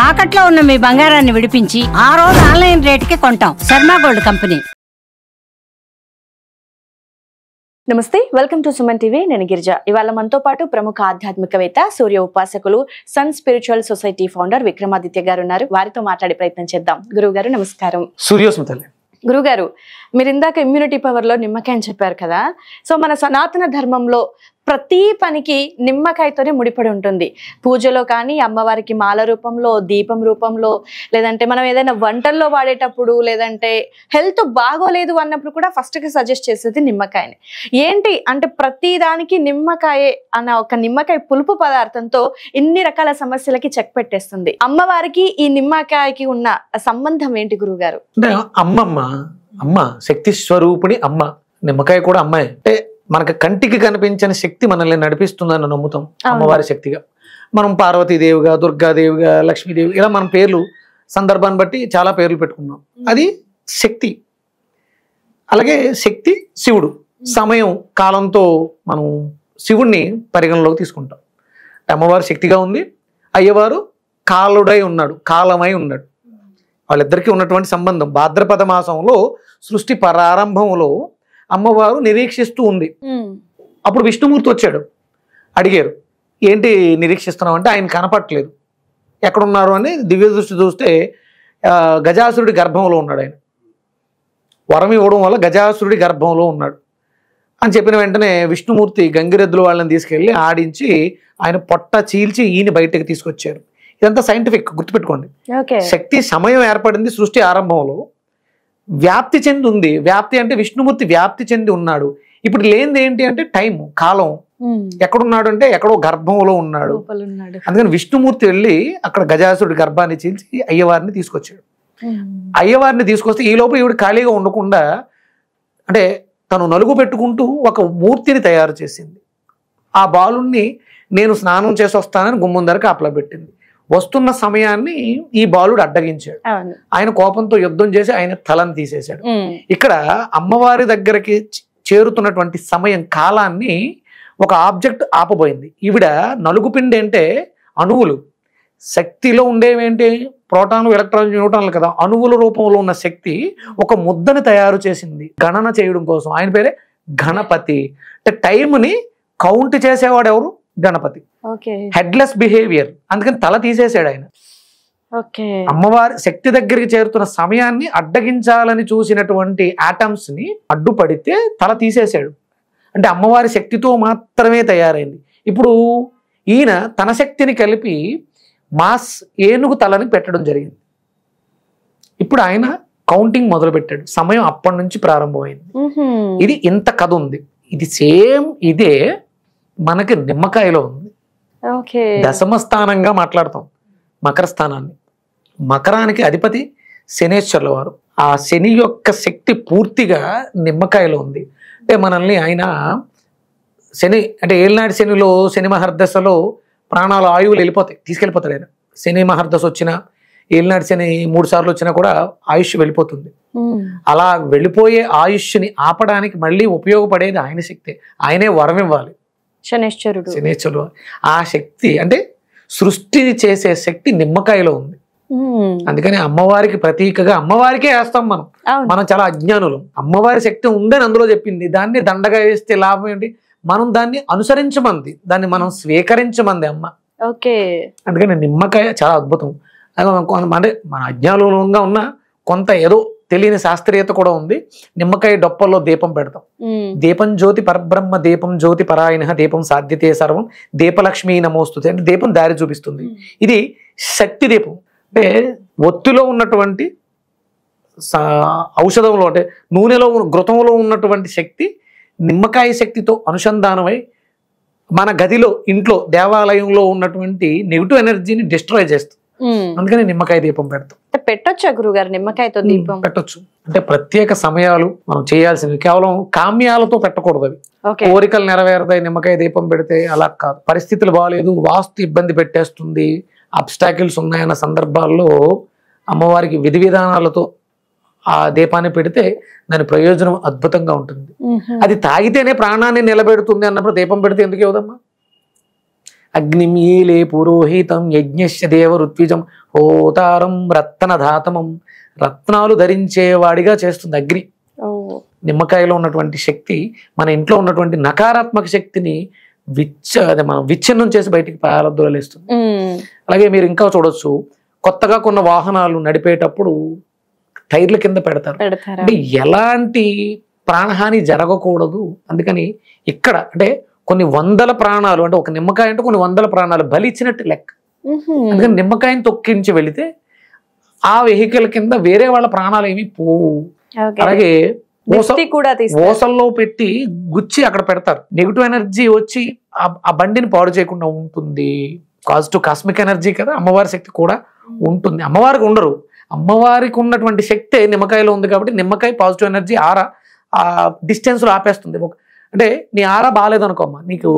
తాకట్లో ఉన్న మీ బంగారాన్ని విడిపించి ఆ రోజు ఆన్లైన్ రేటుకి కొంటాం. Sharma gold company. నమస్తే, వెల్కమ్ టు సుమన్ టీవీ. నేను గిరిజ. ఇవాళ మనతో పాటు ప్రముఖ ఆధ్యాత్మికవేత్త, సూర్య ఉపాసకులు, sun spiritual society founder Vikramaditya గారు ఉన్నారు. వారితో మాట్లాడే ప్రయత్నం చేద్దాం. గురువు గారు నమస్కారం. సూర్యోస్మితల్లి. గురుగారు, మీరు ఇందాక ఇమ్యూనిటీ పవర్ లో నిమ్మకాయ అని చెప్పారు కదా. సో మన సనాతన ధర్మంలో ప్రతి పనికి నిమ్మకాయతోనే ముడిపడి ఉంటుంది. పూజలో కానీ, అమ్మవారికి మాల రూపంలో, దీపం రూపంలో, లేదంటే మనం ఏదైనా వంటల్లో వాడేటప్పుడు, లేదంటే హెల్త్ బాగోలేదు అన్నప్పుడు కూడా ఫస్ట్ గా సజెస్ట్ చేసేది నిమ్మకాయని. ఏంటి అంటే ప్రతి దానికి నిమ్మకాయ అన్న ఒక నిమ్మకాయ పులుపు పదార్థంతో ఇన్ని రకాల సమస్యలకి చెక్ పెట్టేస్తుంది. అమ్మవారికి ఈ నిమ్మకాయకి ఉన్న సంబంధం ఏంటి గురుగారు? అంటే అమ్మ శక్తి స్వరూపిణి. అమ్మ నిమ్మకాయ కూడా అమ్మాయి. అంటే మనకు కంటికి కనిపించని శక్తి మనల్ని నడిపిస్తుందని నమ్ముతాం అమ్మవారి శక్తిగా. మనం పార్వతీదేవిగా, దుర్గాదేవిగా, లక్ష్మీదేవి, ఇలా మన పేర్లు సందర్భాన్ని బట్టి చాలా పేర్లు పెట్టుకున్నాం. అది శక్తి. అలాగే శక్తి శివుడు. సమయం కాలంతో మనం శివుణ్ణి పరిగణలోకి తీసుకుంటాం. అమ్మవారు శక్తిగా ఉంది, అయ్యవారు కాలుడై ఉన్నాడు, కాలమై ఉన్నాడు. వాళ్ళిద్దరికీ ఉన్నటువంటి సంబంధం. భాద్రపద మాసంలో సృష్టి ప్రారంభంలో అమ్మవారు నిరీక్షిస్తూ ఉంది. అప్పుడు విష్ణుమూర్తి వచ్చాడు. అడిగారు, ఏంటి నిరీక్షిస్తున్నావు అంటే, ఆయన కనపట్లేదు, ఎక్కడున్నారు అని దివ్య దృష్టి చూస్తే గజాసురుడి గర్భంలో ఉన్నాడు. ఆయన వరం ఇవ్వడం వల్ల గజాసురుడి గర్భంలో ఉన్నాడు అని చెప్పిన వెంటనే విష్ణుమూర్తి గంగిరెద్దుల వాళ్ళని తీసుకెళ్ళి ఆడించి ఆయన పొట్ట చీల్చి ఈయన బయటకు తీసుకొచ్చారు. ఇదంతా సైంటిఫిక్, గుర్తుపెట్టుకోండి. శక్తి సమయం ఏర్పడింది సృష్టి ఆరంభంలో, వ్యాప్తి చెంది ఉంది. వ్యాప్తి అంటే విష్ణుమూర్తి వ్యాప్తి చెంది ఉన్నాడు. ఇప్పుడు లేనిది ఏంటి అంటే టైం, కాలం. ఎక్కడున్నాడు అంటే ఎక్కడో గర్భంలో ఉన్నాడు. అందుకని విష్ణుమూర్తి వెళ్ళి అక్కడ గజాసురుడి గర్భాన్ని చీల్చి అయ్యవారిని తీసుకొచ్చాడు. అయ్యవారిని తీసుకొస్తే ఈ లోపు ఈవిడ ఖాళీగా ఉండకుండా, అంటే తను నలుగు పెట్టుకుంటూ ఒక మూర్తిని తయారు చేసింది. ఆ బాలుణ్ణి నేను స్నానం చేసి వస్తానని గుమ్మం దగ్గర కాపలా పెట్టింది. వస్తున్న సమయాన్ని ఈ బాలుడు అడ్డగించాడు. ఆయన కోపంతో యుద్ధం చేసి ఆయన తలని తీసేశాడు. ఇక్కడ అమ్మవారి దగ్గరికి చేరుతున్నటువంటి సమయం, కాలాన్ని ఒక ఆబ్జెక్ట్ ఆపబోయింది. ఈవిడ నలుగుపిండి అంటే అణువులు. శక్తిలో ఉండేవేంటి? ప్రోటాన్లు, ఎలక్ట్రాన్లు, న్యూట్రాన్లు కదా. అణువుల రూపంలో ఉన్న శక్తి ఒక ముద్దని తయారు చేసింది గణన చేయడం కోసం. ఆయన పేరే గణపతి. అంటే టైంని కౌంట్ చేసేవాడు ఎవరు? గణపతి. Headless behaviour. అందుకని తల తీసేశాడు ఆయన. అమ్మవారి శక్తి దగ్గరికి చేరుతున్న సమయాన్ని అడ్డగించాలని చూసినటువంటి ఆటమ్స్ ని అడ్డుపడితే తల తీసేశాడు. అంటే అమ్మవారి శక్తితో మాత్రమే తయారైంది. ఇప్పుడు ఈయన తన శక్తిని కలిపి మాస్ ఏనుగు తలని పెట్టడం జరిగింది. ఇప్పుడు ఆయన కౌంటింగ్ మొదలు పెట్టాడు. సమయం అప్పటి నుంచి ప్రారంభమైంది. ఇది ఇంత కథ ఉంది. ఇది సేమ్ ఇదే మనకి నిమ్మకాయలో ఉంది. దశమ స్థానంగా మాట్లాడతాం మకర స్థానాన్ని. మకరానికి అధిపతి శనేశ్వరుల వారు. ఆ శని యొక్క శక్తి పూర్తిగా నిమ్మకాయలో ఉంది. అంటే మనల్ని ఆయన శని అంటే ఏళ్ళనాటి శనిలో, శని మహర్దశలో ప్రాణాలు, ఆయువులు వెళ్ళిపోతాయి, తీసుకెళ్ళిపోతాడు ఆయన. శని మహర్దశ వచ్చినా, ఏళ్ళనాటి శని 3 సార్లు వచ్చినా కూడా ఆయుష్ వెళ్ళిపోతుంది. అలా వెళ్ళిపోయే ఆయుష్ని ఆపడానికి మళ్ళీ ఉపయోగపడేది ఆయన శక్తి. ఆయనే వరం ఇవ్వాలి, శనేశ్వరుడు. ఆ శక్తి అంటే సృష్టిని చేసే శక్తి నిమ్మకాయలో ఉంది. అందుకని అమ్మవారికి ప్రతీకగా అమ్మవారికే వేస్తాం మనం. మనం చాలా అజ్ఞానులు. అమ్మవారి శక్తి ఉందని అందులో చెప్పింది. దాన్ని దండగా వేస్తే లాభం ఏంటి? మనం దాన్ని అనుసరించమంది, దాన్ని మనం స్వీకరించమంది అమ్మ. అందుకని నిమ్మకాయ చాలా అద్భుతం. అంటే మన అజ్ఞానంగా ఉన్న కొంత ఏదో తెలియని శాస్త్రీయత కూడా ఉంది. నిమ్మకాయ డొప్పల్లో దీపం పెడతాం. దీపం జ్యోతి పరబ్రహ్మ, దీపం జ్యోతి పరాయణ, దీపం సాధ్యతే సర్వం, దీపలక్ష్మీ నమోస్తుతే. అంటే దీపం దారి చూపిస్తుంది. ఇది శక్తి దీపం. అంటే ఒత్తిలో ఉన్నటువంటి ఔషధంలో, అంటే నూనెలో, ఘృతంలో ఉన్నటువంటి శక్తి నిమ్మకాయ శక్తితో అనుసంధానమై మన గదిలో, ఇంట్లో, దేవాలయంలో ఉన్నటువంటి నెగిటివ్ ఎనర్జీని డిస్ట్రాయ్ చేస్తుంది. అందుకని నిమ్మకాయ దీపం పెడతాం. పెట్టొచ్చా గురుగారు నిమ్మకాయతో దీపం? పెట్టొచ్చు. అంటే ప్రత్యేక సమయాలు మనం చేయాల్సినవి. కేవలం కామ్యాలతో పెట్టకూడదు. అవి కోరికలు నెరవేరుతాయి నిమ్మకాయ దీపం పెడితే. అలా కాదు. పరిస్థితులు బాగాలేదు, వాస్తు ఇబ్బంది పెట్టేస్తుంది, అబ్స్టాకిల్స్ ఉన్నాయన్న సందర్భాల్లో అమ్మవారికి విధి విధానాలతో ఆ దీపాన్ని పెడితే దాని ప్రయోజనం అద్భుతంగా ఉంటుంది. అది తాగితేనే ప్రాణాన్ని నిలబెడుతుంది అన్నప్పుడు దీపం పెడితే ఎందుకు ఇవ్వదమ్మా? అగ్నిమీలే పురోహితం యజ్ఞస్య దేవ ఋత్విజం హోతారం రత్నధాతమం, రత్నాలు ధరించేవాడిగా చేస్తుంది అగ్ని. నిమ్మకాయలో ఉన్నటువంటి శక్తి మన ఇంట్లో ఉన్నటువంటి నకారాత్మక శక్తిని మనం విచ్ఛిన్నం చేసి బయటికి పారదోలేస్తుంది. అలాగే మీరు ఇంకా చూడొచ్చు, కొత్తగా కొన్న వాహనాలు నడిపేటప్పుడు టైర్ల కింద పెడతారు. అంటే ఎలాంటి ప్రాణహాని జరగకూడదు. అందుకని ఇక్కడ అంటే కొన్ని వందల ప్రాణాలు, అంటే ఒక నిమ్మకాయ అంటే కొన్ని వందల ప్రాణాలు బలి ఇచ్చినట్టు లెక్క. అందుకని నిమ్మకాయని తొక్కించి వెళితే ఆ వెహికల్ కింద వేరే వాళ్ళ ప్రాణాలు ఏమి పోవు. అలాగే ఓసల్లో పెట్టి గుచ్చి అక్కడ పెడతారు. నెగిటివ్ ఎనర్జీ వచ్చి ఆ బండిని పాడు చేయకుండా ఉంటుంది. పాజిటివ్ కాస్మిక్ ఎనర్జీ కదా, అమ్మవారి శక్తి కూడా ఉంటుంది. అమ్మవారికి ఉండరు, అమ్మవారికి ఉన్నటువంటి శక్తి నిమ్మకాయలో ఉంది కాబట్టి నిమ్మకాయ పాజిటివ్ ఎనర్జీ ఆరా ఆ డిస్టెన్స్ లో ఆపేస్తుంది. అంటే నీ ఆరా బాగాలేదనుకోమ్మా, నీకు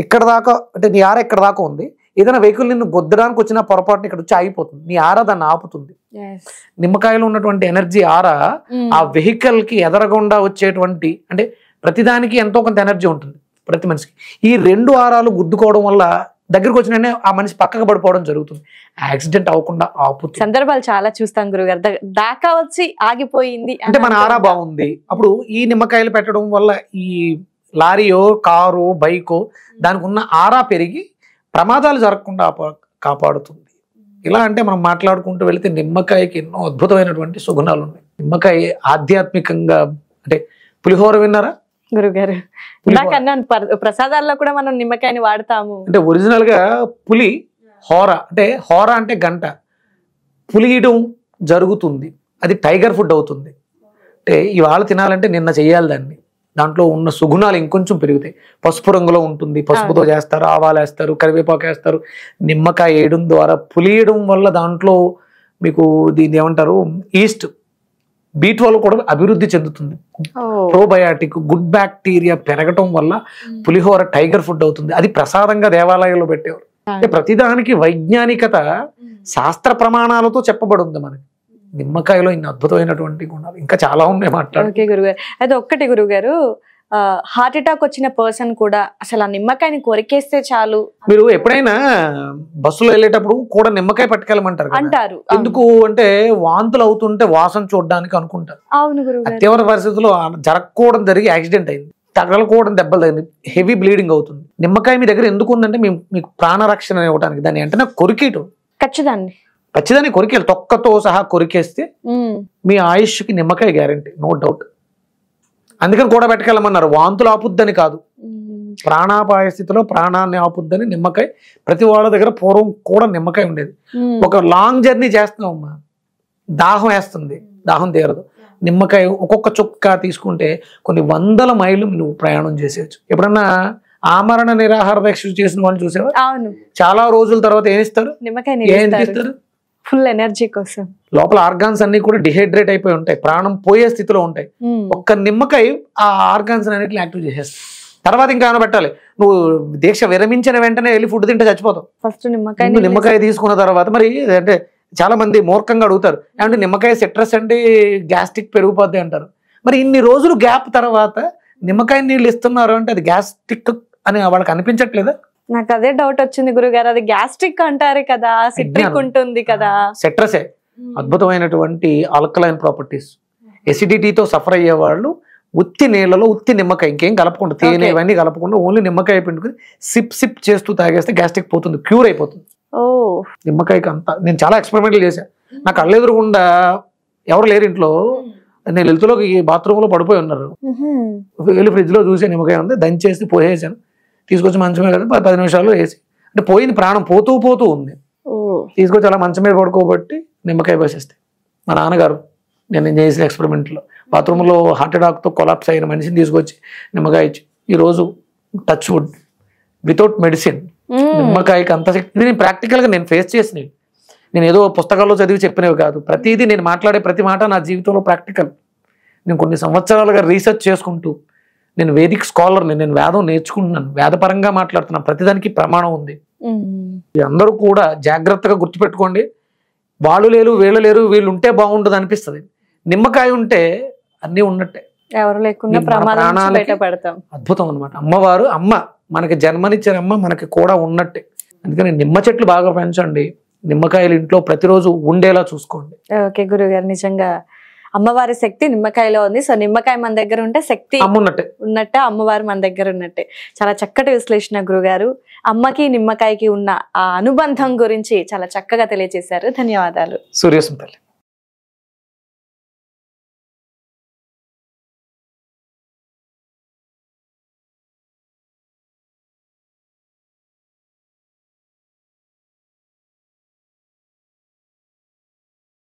ఇక్కడ దాకా అంటే నీ ఆరా ఇక్కడ దాకా ఉంది, ఏదైనా వెహికల్ నిన్ను గొద్దడానికి వచ్చిన పొరపాటుని ఇక్కడ వచ్చి ఆగిపోతుంది, నీ ఆరా దాన్ని ఆపుతుంది. నిమ్మకాయలో ఉన్నటువంటి ఎనర్జీ ఆరా ఆ వెహికల్ కి ఎదరకుండా వచ్చేటువంటి, అంటే ప్రతిదానికి ఎంతో కొంత ఎనర్జీ ఉంటుంది ప్రతి మనిషికి. ఈ రెండు ఆరాలు గుద్దుకోవడం వల్ల దగ్గరకు వచ్చిన ఆ మనిషి పక్కకు పడిపోవడం జరుగుతుంది. యాక్సిడెంట్ అవ్వకుండా ఆపుతుంది. సందర్భాలు చాలా చూస్తాం గురుగారు, దాకా వచ్చి ఆగిపోయింది అంటే మన ఆరా బాగుంది. అప్పుడు ఈ నిమ్మకాయలు పెట్టడం వల్ల ఈ లారీయో కారు బైకో దానికి ఉన్న ఆరా పెరిగి ప్రమాదాలు జరగకుండా కాపాడుతుంది. ఇలా అంటే మనం మాట్లాడుకుంటూ వెళితే నిమ్మకాయకి ఎన్నో అద్భుతమైనటువంటి సుగుణాలు ఉన్నాయి. నిమ్మకాయ ఆధ్యాత్మికంగా, అంటే పులిహోర విన్నారా గురుగారు? నాకన్నాను ప్రసాదాల్లో కూడా మనం నిమ్మకాయని వాడతాము. అంటే ఒరిజినల్ గా పులి హోర, అంటే హోర అంటే గంట పులియడం జరుగుతుంది, అది టైగర్ ఫుడ్ అవుతుంది. అంటే ఇవాళ తినాలంటే నిన్న చెయ్యాలి దాన్ని. దాంట్లో ఉన్న సుగుణాలు ఇంకొంచెం పెరుగుతాయి. పసుపు రంగులో ఉంటుంది, పసుపుతో చేస్తారు, ఆవాలు వేస్తారు, కరివేపాకు వేస్తారు. నిమ్మకాయ వేయడం ద్వారా పులియడం వల్ల దాంట్లో మీకు దీన్ని ఏమంటారు, ఈస్ట్ B12 కూడా అభివృద్ధి చెందుతుంది. ప్రోబయాటిక్ గుడ్ బ్యాక్టీరియా పెరగటం వల్ల పులిహోర టైగర్ ఫుడ్ అవుతుంది. అది ప్రసాదంగా దేవాలయంలో పెట్టేవారు. అంటే ప్రతిదానికి వైజ్ఞానికత శాస్త్ర ప్రమాణాలతో చెప్పబడి ఉంది మనకి. నిమ్మకాయలో ఇన్ని అద్భుతమైనటువంటి గుణాలు ఇంకా చాలా ఉన్నాయి మాట్లాడు. ఓకే గురుగారు, అయితే ఒక్కటి గురుగారు, హార్ట్ అటాక్ వచ్చిన పర్సన్ కూడా అసలు ఆ నిమ్మకాయని కొరికేస్తే చాలు. మీరు ఎప్పుడైనా బస్సులో వెళ్ళేటప్పుడు కూడా నిమ్మకాయ పట్టుకెళ్ళమంటారు అంటారు. ఎందుకు అంటే వాంతులు అవుతుంటే వాసన చూడడానికి అనుకుంటారు. అవును గురుగారు. అత్యవర పరిస్థితుల్లో జరగకూడదు, జరిగి యాక్సిడెంట్ అయింది, తగలకూడదు, దెబ్బలు తగింది, హెవీ బ్లీడింగ్ అవుతుంది. నిమ్మకాయ మీ దగ్గర ఎందుకు ఉందంటే మీకు ప్రాణరక్షణ ఇవ్వడానికి. దాన్ని వెంటనే కొరికేయటం, ఖచ్చితంగా కొరికేయాలి. తొక్కతో సహా కొరికేస్తే మీ ఆయుష్కి నిమ్మకాయ గ్యారంటీ, నో డౌట్. అందుకని కూడా పెట్టుకెళ్ళమన్నారు. వాంతులు ఆపుద్దని కాదు, ప్రాణాపాయ స్థితిలో ప్రాణాన్ని ఆపుద్దని నిమ్మకాయ. ప్రతి వాళ్ళ దగ్గర పూర్వం కూడా నిమ్మకాయ ఉండేది. ఒక లాంగ్ జర్నీ చేస్తున్నామమ్మా, దాహం వేస్తుంది, దాహం తీరదు, నిమ్మకాయ ఒక్కొక్క చుక్క తీసుకుంటే కొన్ని వందల మైళ్ళు నువ్వు ప్రయాణం చేసేయచ్చు. ఎప్పుడన్నా ఆమరణ నిరాహార దీక్ష చేసిన వాళ్ళు చూసేవా? చాలా రోజుల తర్వాత ఏం ఇస్తారు? నిమ్మకాయ. ఫుల్ ఎనర్జీ కోసం. లోపల ఆర్గాన్స్ అన్ని కూడా డిహైడ్రేట్ అయిపోయి ఉంటాయి, ప్రాణం పోయే స్థితిలో ఉంటాయి. ఒక్క నిమ్మకాయ ఆ ఆర్గాన్స్ అన్నిటిని యాక్టివ్ చేసేస్తుంది. తర్వాత ఇంకా ఏమైనా పెట్టాలి. నువ్వు దీక్ష విరమించిన వెంటనే వెళ్ళి ఫుడ్ తింటే చచ్చిపోతావు. ఫస్ట్ నిమ్మకాయ తీసుకున్న తర్వాత మరి అంటే చాలా మంది మూర్ఖంగా అడుగుతారు, అంటే నిమ్మకాయ సిట్రస్ అంటే గ్యాస్ట్రిక్ పెరిగిపోద్ది అంటారు. మరి ఇన్ని రోజులు గ్యాప్ తర్వాత నిమ్మకాయ నీళ్ళు ఇస్తున్నారు అంటే అది గ్యాస్ట్రిక్ అని వాళ్ళకి అనిపించట్లేదా? నాకు అదే డౌట్ వచ్చింది గురుగారు, అది గ్యాస్ట్రిక్ అంటారు కదా, సిట్రిక్ ఉంటుంది కదా. సిట్రసే అద్భుతమైనటువంటి ఆల్కలైన్ ప్రాపర్టీస్. ఎసిడిటీతో సఫర్ అయ్యే వాళ్ళు ఉత్తి నీళ్ళలో ఉత్తి నిమ్మకాయ, ఇంకేం కలపకుండా, తేనె ఇవన్నీ కలపకుండా ఓన్లీ నిమ్మకాయ పిండుకుని సిప్ చేస్తూ తాగేస్తే గ్యాస్ట్రిక్ పోతుంది, క్యూర్ అయిపోతుంది. నిమ్మకాయకి అంతా నేను చాలా ఎక్స్పెరిమెంట్లు చేశాను. నాకు కళ్ళెదురుగుండా ఎవరు లేరు ఇంట్లో, నేను వెళ్తులోకి బాత్రూంలో పడిపోయి ఉన్నారు, వెళ్ళి ఫ్రిడ్జ్ లో చూసే నిమ్మకాయ ఉంది, దంచేసి పోసేసాను, తీసుకొచ్చి మంచం మీద 10 నిమిషాల్లో వేసి, అంటే పోయింది, ప్రాణం పోతూ ఉంది, తీసుకొచ్చి అలా మంచం మీద పడుకోబట్టి నిమ్మకాయ పోసేస్తే. మా నాన్నగారు నేను చేసిన ఎక్స్పెరిమెంట్లో బాత్రూంలో హార్ట్ అటాక్తో కొలాప్స్ అయిన మనిషిని తీసుకొచ్చి నిమ్మకాయ ఇచ్చి, ఈరోజు టచ్ వుడ్ వితౌట్ మెడిసిన్ నిమ్మకాయకి అంత శక్తి. నేను ప్రాక్టికల్గా నేను ఫేస్ చేసినవి, నేను ఏదో పుస్తకాల్లో చదివి చెప్పినవి కాదు. ప్రతిదీ నేను మాట్లాడే ప్రతి మాట నా జీవితంలో ప్రాక్టికల్. నేను కొన్ని సంవత్సరాలుగా రీసెర్చ్ చేసుకుంటూ, నేను వేదిక్ స్కాలర్ని, నేను వేదం నేర్చుకుంటున్నాను, వేదపరంగా మాట్లాడుతున్నాను, ప్రతిదానికి ప్రమాణం ఉంది. అందరూ కూడా జాగ్రత్తగా గుర్తుపెట్టుకోండి, వాళ్ళు లేరు వీళ్ళు లేరు, వీళ్ళు ఉంటే బాగుండదు అనిపిస్తుంది. నిమ్మకాయ ఉంటే అన్నీ ఉన్నట్టే, ఎవరు లేకుండా ప్రాణాలకి అద్భుతం అనమాట. అమ్మవారు, అమ్మ మనకి జన్మనిచ్చిన అమ్మ మనకి కూడా ఉన్నట్టే. అందుకని నిమ్మ చెట్లు బాగా పెంచండి, నిమ్మకాయలు ఇంట్లో ప్రతిరోజు ఉండేలా చూసుకోండి. ఓకే గురుగారు, నిజంగా అమ్మవారి శక్తి నిమ్మకాయలో ఉంది. సో నిమ్మకాయ మన దగ్గర ఉంటే శక్తి ఉన్నట్టే, అమ్మవారు మన దగ్గర ఉన్నట్టే. చాలా చక్కటి విశ్లేషణ గురుగారు. అమ్మకి నిమ్మకాయకి ఉన్న ఆ అనుబంధం గురించి చాలా చక్కగా తెలియజేశారు. ధన్యవాదాలు. సూర్యసం తల్లి.